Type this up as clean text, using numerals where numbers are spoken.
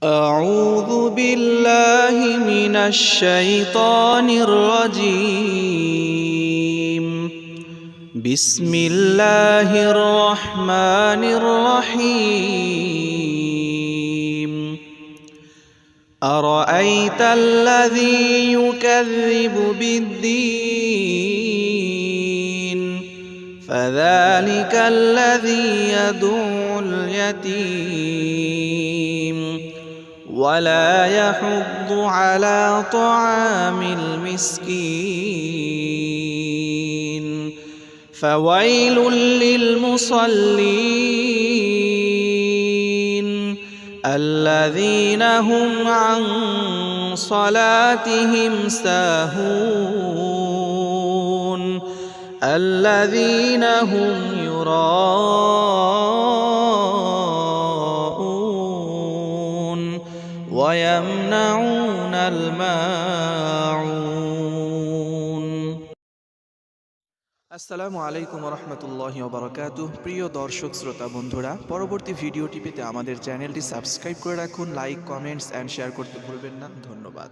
أعوذ بالله من الشيطان الرجيم. بسم الله الرحمن الرحيم. أرأيت الذي يكذب بالدين فذلك الذي يدعو اليتيم ولا يحض على طعام المسكين فويل للمصلين الذين هم عن صلاتهم ساهون الذين هم يراءون ويمنعون الماعون। আসসালামু আলাইকুম ওয়া রাহমাতুল্লাহি ওয়া বারাকাতুহু। প্রিয় দর্শক শ্রোতা বন্ধুরা, পরবর্তী ভিডিওটি পেতে আমাদের চ্যানেলটি সাবস্ক্রাইব করে রাখুন। লাইক, কমেন্টস এন্ড শেয়ার করতে ভুলবেন না। ধন্যবাদ।